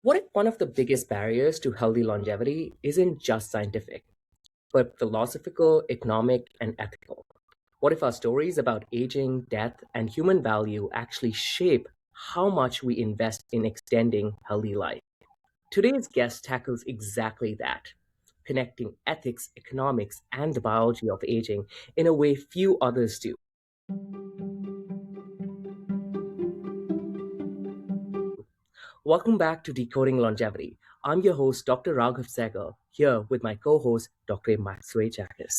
What if one of the biggest barriers to healthy longevity isn't just scientific, but philosophical, economic, and ethical? What if our stories about aging, death, and human value actually shape how much we invest in extending healthy life? Today's guest tackles exactly that, connecting ethics, economics, and the biology of aging in a way few others do. Welcome back to Decoding Longevity. I'm your host, Dr. Raghav Sehgal, here with my co-host, Dr. Macsue Jacques.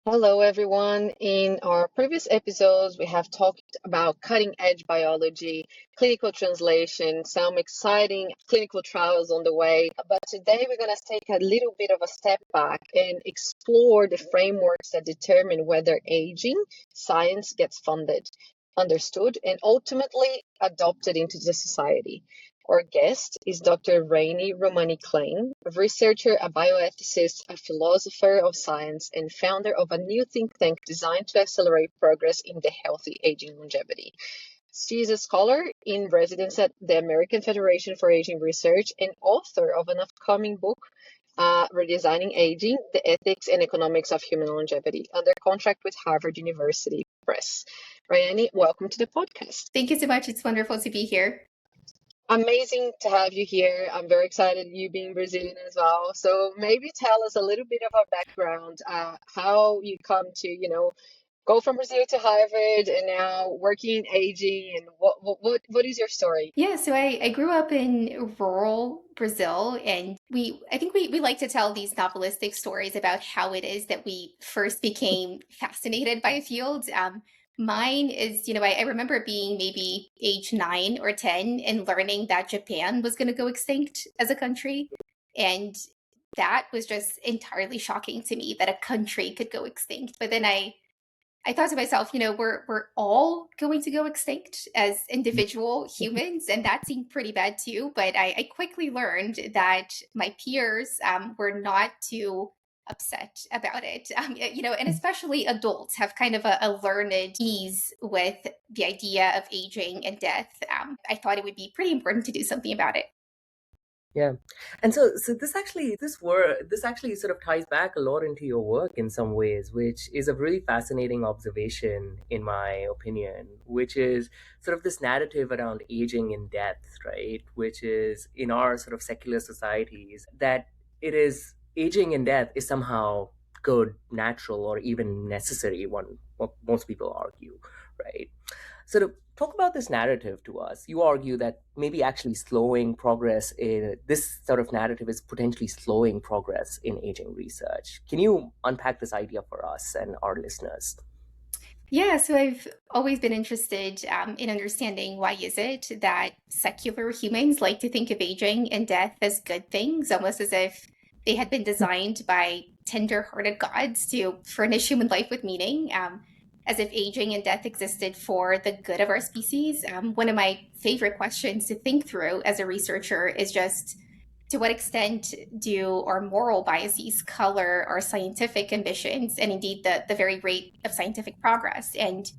Hello, everyone. In our previous episodes, we have talked about cutting edge biology, clinical translation, some exciting clinical trials on the way. But today, we're going to take a little bit of a step back and explore the frameworks that determine whether aging science gets funded, understood, and ultimately adopted into the society. Our guest is Dr. Raiany Romanni-Klein, a researcher, a bioethicist, a philosopher of science, and founder of a new think tank designed to accelerate progress in the healthy aging longevity. She is a scholar in residence at the American Federation for Aging Research and author of an upcoming book, Redesigning Aging, the Ethics and Economics of Human Longevity, under contract with Harvard University Press. Raiany, welcome to the podcast. Thank you so much. It's wonderful to be here. Amazing to have you here. I'm very excited you being Brazilian as well. So maybe tell us a little bit of our background, how you come to, go from Brazil to Harvard and now working in aging, and what is your story? Yeah, so I grew up in rural Brazil, and I think we like to tell these novelistic stories about how it is that we first became fascinated by a field. Mine is, I remember being maybe age 9 or 10 and learning that Japan was going to go extinct as a country. And that was just entirely shocking to me that a country could go extinct. But then I thought to myself, we're all going to go extinct as individual humans, and that seemed pretty bad too. But I quickly learned that my peers were not too upset about it. And especially adults have kind of a learned ease with the idea of aging and death. I thought it would be pretty important to do something about it. Yeah. And so this actually sort of ties back a lot into your work in some ways, which is a really fascinating observation in my opinion, which is sort of this narrative around aging and death, right? Which is in our sort of secular societies that it is aging and death is somehow good, natural, or even necessary, what most people argue, right? So to talk about this narrative to us, you argue that maybe actually slowing progress in this sort of narrative is potentially slowing progress in aging research. Can you unpack this idea for us and our listeners? Yeah, so I've always been interested in understanding why is it that secular humans like to think of aging and death as good things, almost as if they had been designed by tender-hearted gods to furnish human life with meaning, as if aging and death existed for the good of our species. One of my favorite questions to think through as a researcher is just to what extent do our moral biases color our scientific ambitions and indeed the very rate of scientific progress? And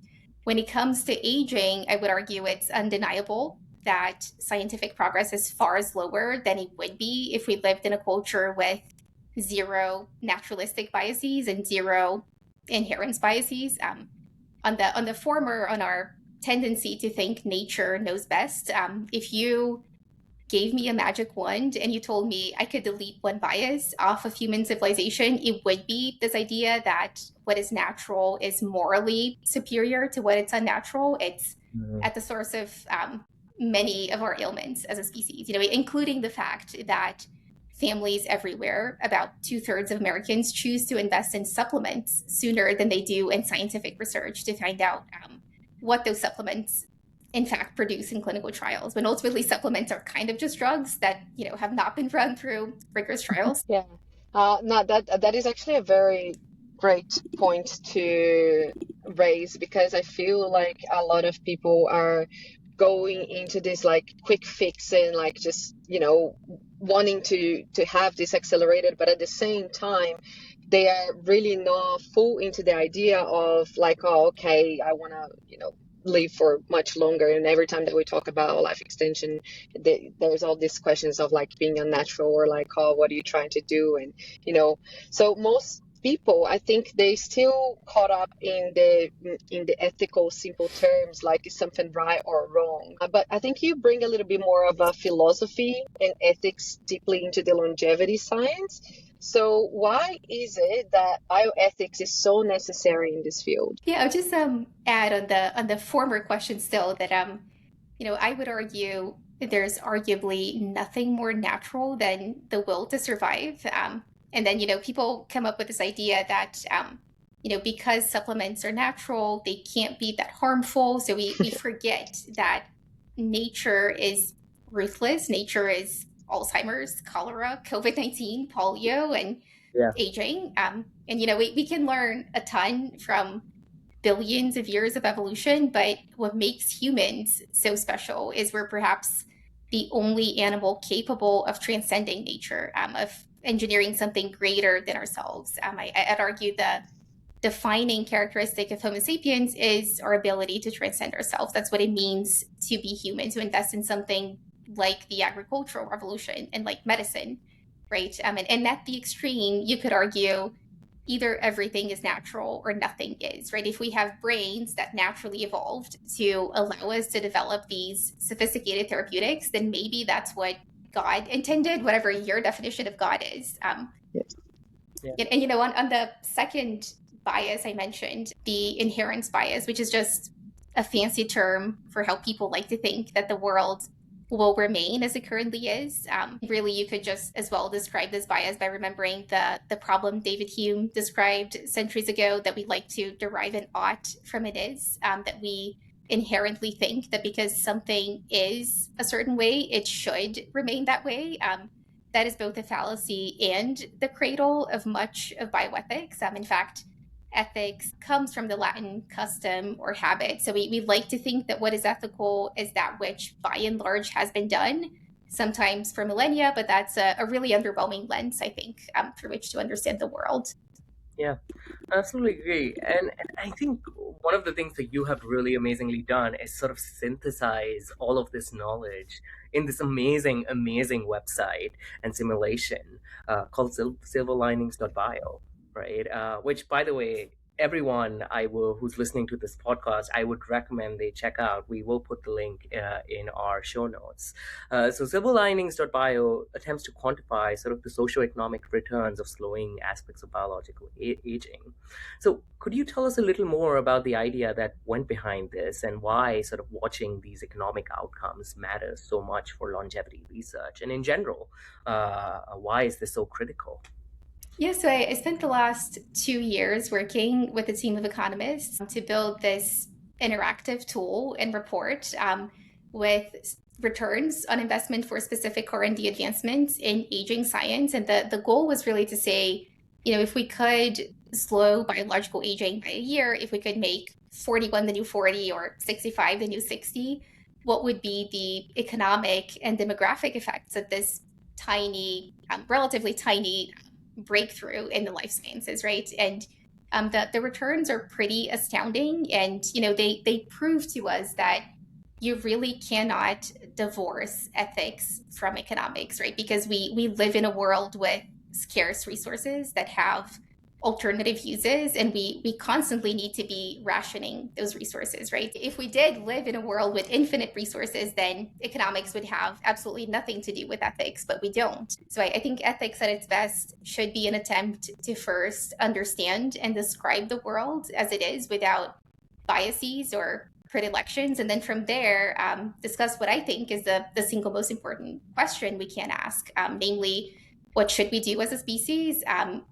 when it comes to aging, I would argue it's undeniable that scientific progress is far slower than it would be if we lived in a culture with zero naturalistic biases and zero inherence biases. On the former, on our tendency to think nature knows best, if you gave me a magic wand and you told me I could delete one bias off of human civilization, it would be this idea that what is natural is morally superior to what is unnatural. It's at the source of many of our ailments as a species, including the fact that families everywhere, about 2/3 of Americans, choose to invest in supplements sooner than they do in scientific research to find out what those supplements in fact produce in clinical trials, when ultimately supplements are kind of just drugs that have not been run through rigorous trials. Yeah, no, that is actually a very great point to raise because I feel like a lot of people are going into this like quick fix and like just wanting to have this accelerated, but at the same time they are really not full into the idea of like, oh, okay, I want to live for much longer. And every time that we talk about life extension, there's all these questions of like being unnatural, or like, oh, what are you trying to do? And so most people, I think, they still caught up in the ethical simple terms, like is something right or wrong. But I think you bring a little bit more of a philosophy and ethics deeply into the longevity science. So why is it that bioethics is so necessary in this field? Yeah, I'll just add on the former question still that I would argue there's arguably nothing more natural than the will to survive. And then people come up with this idea that because supplements are natural, they can't be that harmful. So we forget that nature is ruthless. Nature is Alzheimer's, cholera, COVID-19, polio, and Yeah. aging. And we can learn a ton from billions of years of evolution, but what makes humans so special is we're perhaps the only animal capable of transcending nature, of engineering something greater than ourselves. I'd argue the defining characteristic of Homo sapiens is our ability to transcend ourselves. That's what it means to be human, to invest in something like the agricultural revolution and like medicine, right? And at the extreme, you could argue either everything is natural or nothing is, right? If we have brains that naturally evolved to allow us to develop these sophisticated therapeutics, then maybe that's what God intended, whatever your definition of God is. Yes. Yeah. And on the second bias I mentioned, the inherence bias, which is just a fancy term for how people like to think that the world will remain as it currently is. Really, you could just as well describe this bias by remembering the problem David Hume described centuries ago, that we like to derive an ought from it is, that we inherently think that because something is a certain way, it should remain that way. That is both a fallacy and the cradle of much of bioethics. In fact, ethics comes from the Latin custom or habit. So we like to think that what is ethical is that which by and large has been done, sometimes for millennia, but that's a really underwhelming lens, I think, through which to understand the world. Yeah, I absolutely agree. And I think one of the things that you have really amazingly done is sort of synthesize all of this knowledge in this amazing, amazing website and simulation called silverlinings.bio, right? Which, by the way, everyone who's listening to this podcast, I would recommend they check out. We will put the link in our show notes. So silverlinings.bio attempts to quantify sort of the socioeconomic returns of slowing aspects of biological aging. So could you tell us a little more about the idea that went behind this, and why sort of watching these economic outcomes matters so much for longevity research? And in general, why is this so critical? Yeah, so I spent the last 2 years working with a team of economists to build this interactive tool and report with returns on investment for specific R&D advancements in aging science. And the goal was really to say, if we could slow biological aging by a year, if we could make 41 the new 40 or 65 the new 60, what would be the economic and demographic effects of this tiny, relatively tiny breakthrough in the life sciences, right? And the returns are pretty astounding. And, they prove to us that you really cannot divorce ethics from economics, right? Because we live in a world with scarce resources that have alternative uses, and we constantly need to be rationing those resources, right? If we did live in a world with infinite resources, then economics would have absolutely nothing to do with ethics, but we don't. So I think ethics at its best should be an attempt to first understand and describe the world as it is without biases or predilections, and then from there discuss what I think is the single most important question we can ask, namely, what should we do as a species?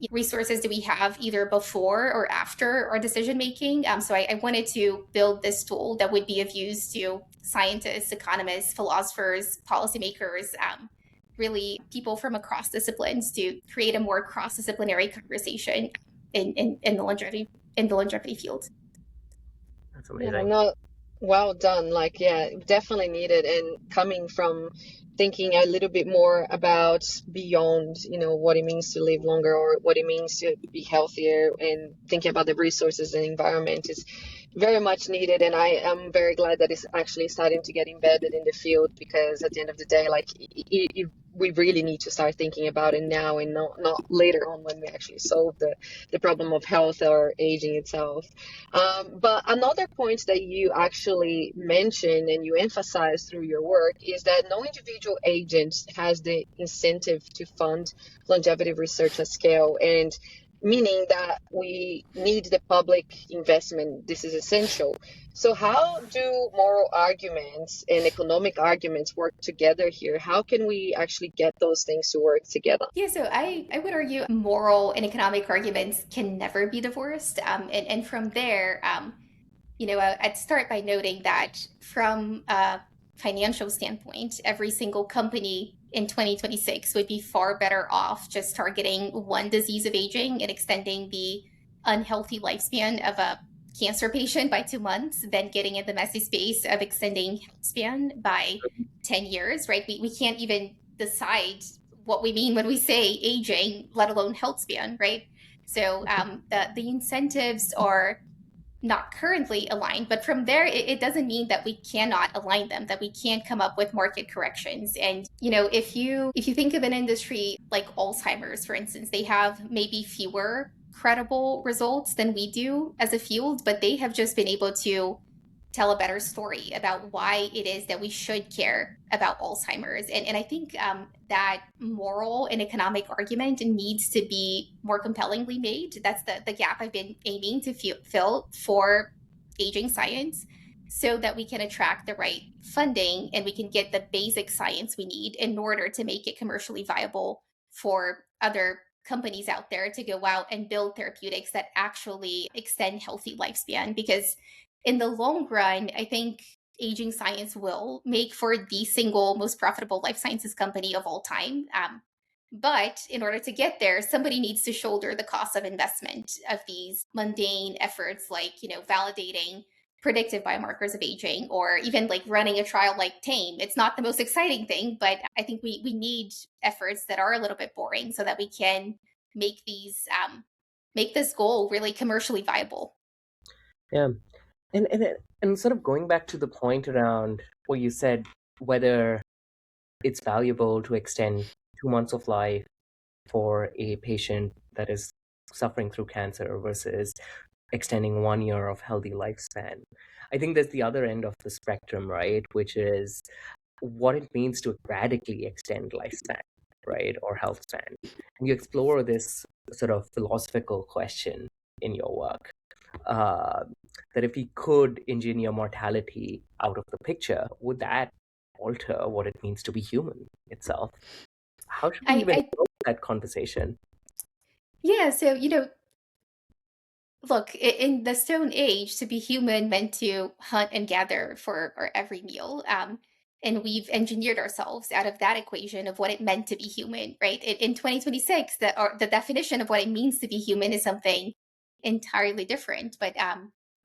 Resources do we have either before or after our decision making? So I wanted to build this tool that would be of use to scientists, economists, philosophers, policymakers, really people from across disciplines, to create a more cross-disciplinary conversation in the longevity field. That's Yeah, amazing. no, well done. Like, yeah, definitely needed. And coming from thinking a little bit more about beyond, what it means to live longer, or what it means to be healthier, and thinking about the resources and environment very much needed, and I am very glad that it's actually starting to get embedded in the field, because at the end of the day, like we really need to start thinking about it now, and not later on when we actually solve the problem of health or aging itself. But another point that you actually mentioned and you emphasize through your work is that no individual agent has the incentive to fund longevity research at scale, and meaning that we need the public investment. This is essential. So how do moral arguments and economic arguments work together here? How can we actually get those things to work together? Yeah, so I would argue moral and economic arguments can never be divorced. And from there, I'd start by noting that from a financial standpoint, every single company in 2026 would be far better off just targeting one disease of aging and extending the unhealthy lifespan of a cancer patient by 2 months than getting in the messy space of extending span by 10 years, right? We can't even decide what we mean when we say aging, let alone health span, right? So the incentives are not currently aligned, but from there it doesn't mean that we cannot align them, that we can't come up with market corrections. And if you think of an industry like Alzheimer's, for instance, they have maybe fewer credible results than we do as a field, but they have just been able to tell a better story about why it is that we should care about Alzheimer's. And I think that moral and economic argument needs to be more compellingly made. That's the gap I've been aiming to fill for aging science, so that we can attract the right funding and we can get the basic science we need in order to make it commercially viable for other companies out there to go out and build therapeutics that actually extend healthy lifespan. Because in the long run, I think aging science will make for the single most profitable life sciences company of all time. But in order to get there, somebody needs to shoulder the cost of investment of these mundane efforts, like validating predictive biomarkers of aging, or even like running a trial like TAME. It's not the most exciting thing, but I think we need efforts that are a little bit boring so that we can make these make this goal really commercially viable. Yeah. And sort of going back to the point around what you said, whether it's valuable to extend 2 months of life for a patient that is suffering through cancer versus extending 1 year of healthy lifespan. I think there's the other end of the spectrum, right? Which is what it means to radically extend lifespan, right? Or health span. And you explore this sort of philosophical question in your work. That if we could engineer mortality out of the picture, would that alter what it means to be human itself? How should we even I approach that conversation? Yeah, so look, in the Stone Age, to be human meant to hunt and gather for our every meal. And we've engineered ourselves out of that equation of what it meant to be human, right? In 2026, the definition of what it means to be human is something entirely different. But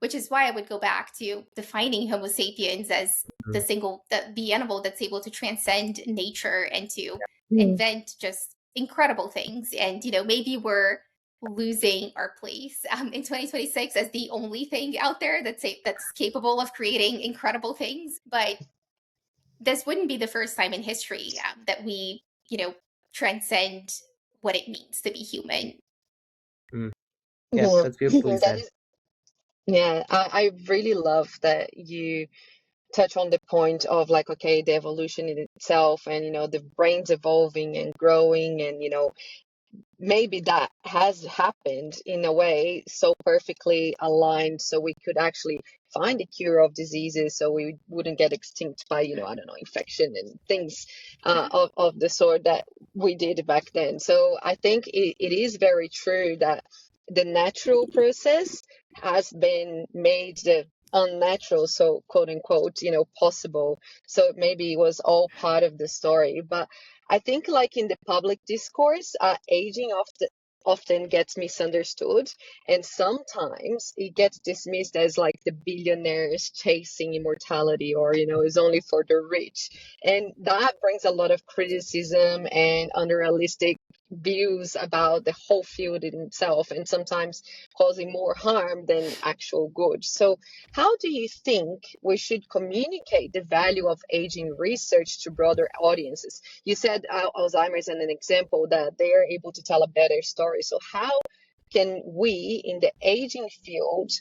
which is why I would go back to defining Homo sapiens as Mhm. the animal that's able to transcend nature and to Mm. invent just incredible things. And maybe we're losing our place in 2026 as the only thing out there that's capable of creating incredible things. But this wouldn't be the first time in history that we, transcend what it means to be human. Mm. Yeah, Yeah, that's beautifully that said. is, yeah, I really love that you touch on the point of like, okay, the evolution in itself, and the brain's evolving and growing, and maybe that has happened in a way so perfectly aligned so we could actually find a cure of diseases, so we wouldn't get extinct by I don't know, infection and things of the sort that we did back then. So I think it is very true that the natural process has been made the unnatural, so quote unquote, possible. So maybe it was all part of the story. But I think, like in the public discourse, aging often gets misunderstood, and sometimes it gets dismissed as like the billionaires chasing immortality, or is only for the rich, and that brings a lot of criticism and unrealistic views about the whole field in itself, and sometimes causing more harm than actual good. So how do you think we should communicate the value of aging research to broader audiences? You said Alzheimer's as an example, that they are able to tell a better story. So how can we in the aging field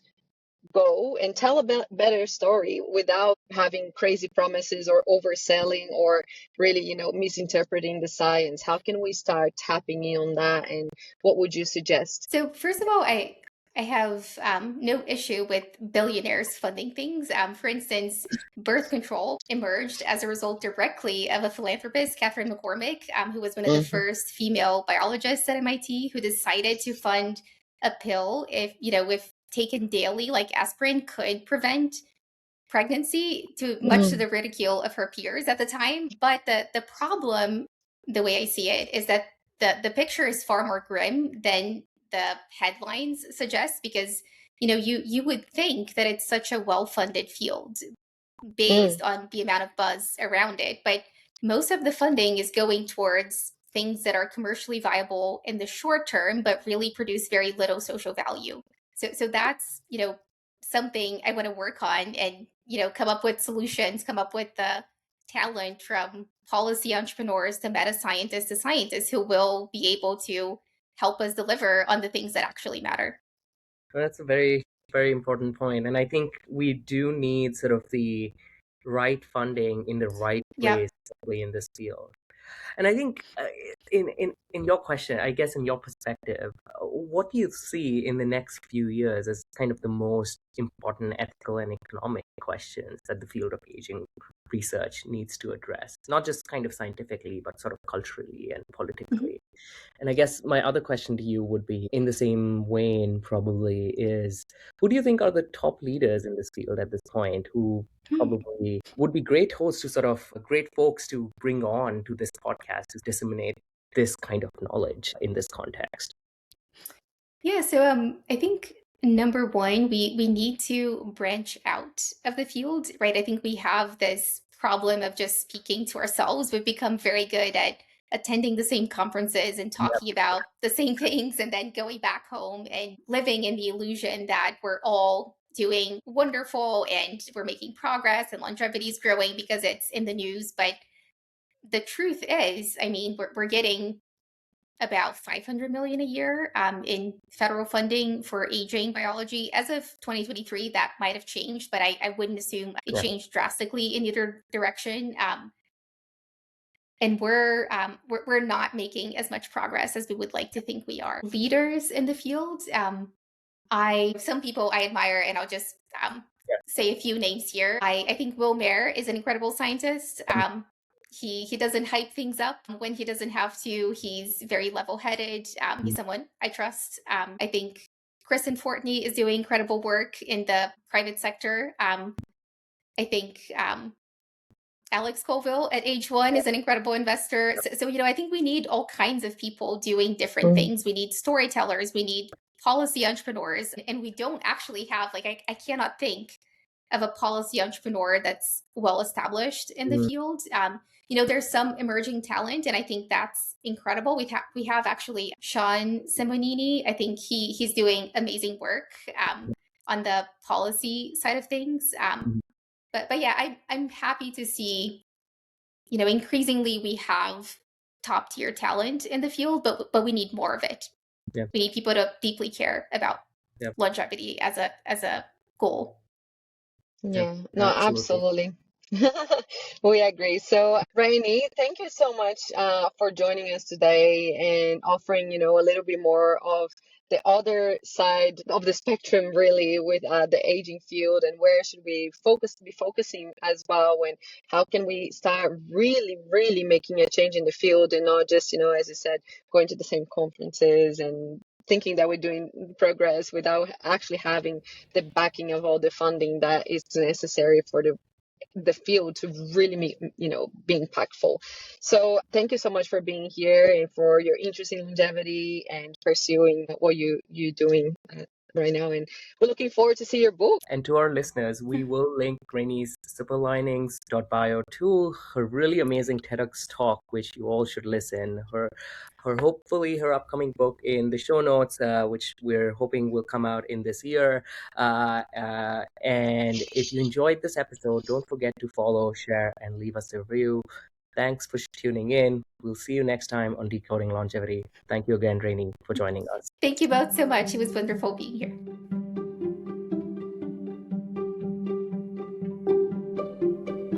go and tell a better story without having crazy promises or overselling or really, misinterpreting the science? How can we start tapping in on that, and what would you suggest? So first of all, I have no issue with billionaires funding things. For instance, birth control emerged as a result directly of a philanthropist, Catherine McCormick, who was one of the first female biologists at MIT, who decided to fund a pill if taken daily, like aspirin, could prevent pregnancy, to much to the ridicule of her peers at the time. But the problem, the way I see it, is that the picture is far more grim than the headlines suggest, because you would think that it's such a well-funded field based on the amount of buzz around it, but most of the funding is going towards things that are commercially viable in the short term but really produce very little social value. So that's something I want to work on, and come up with solutions, come up with the talent from policy entrepreneurs to meta scientists to scientists who will be able to help us deliver on the things that actually matter. That's a very, very important point. And I think we do need sort of the right funding in the right Yep. place, especially in this field. And I think in your question, I guess in your perspective, what do you see in the next few years as kind of the most important ethical and economic questions that the field of aging research needs to address? Not just kind of scientifically, but sort of culturally and politically. And I guess my other question to you would be, in the same vein, probably, is who do you think are the top leaders in this field at this point who probably would be great hosts to sort of great folks to bring on to this podcast to disseminate this kind of knowledge in this context? Yeah, so I think number one, we need to branch out of the field, right? I think we have this problem of just speaking to ourselves. We've become very good at attending the same conferences and talking about the same things, and then going back home and living in the illusion that we're all doing wonderful and we're making progress and longevity is growing because it's in the news. But the truth is, I mean, we're getting about 500 million a year in federal funding for aging biology. As of 2023, that might have changed, but I wouldn't assume it changed drastically in either direction. And we're not making as much progress as we would like to think we are. Leaders in the field, some people I admire, and I'll just say a few names here. I think Will Mayer is an incredible scientist. He doesn't hype things up when he doesn't have to. He's very level-headed. He's someone I trust. I think Kristen Fortney is doing incredible work in the private sector. I think Alex Colville at Age One is an incredible investor. So I think we need all kinds of people doing different things. We need storytellers. We need policy entrepreneurs. And we don't actually have, I cannot think of a policy entrepreneur that's well established in the field. There's some emerging talent, and I think that's incredible. We have actually Sean Simonini. I think he's doing amazing work on the policy side of things. But yeah, I'm happy to see, increasingly we have top tier talent in the field, but we need more of it. Yeah. We need people to deeply care about longevity as a goal. Yeah, no, absolutely. We agree. So, Raiany, thank you so much for joining us today and offering, a little bit more of the other side of the spectrum, really, with the aging field, and where should we be focusing as well, and how can we start really, really making a change in the field, and not just, as you said, going to the same conferences and thinking that we're doing progress without actually having the backing of all the funding that is necessary for the field to really be impactful. So thank you so much for being here and for your interest in longevity and pursuing what you're doing right now, and we're looking forward to see your book. And to our listeners, we will link Rainy's superlinings.bio to her really amazing TEDx talk, which you all should listen. Her hopefully her upcoming book in the show notes, which we're hoping will come out in this year. And if you enjoyed this episode, don't forget to follow, share, and leave us a review. Thanks for tuning in. We'll see you next time on Decoding Longevity. Thank you again, Rainy, for joining us. Thank you both so much. It was wonderful being here.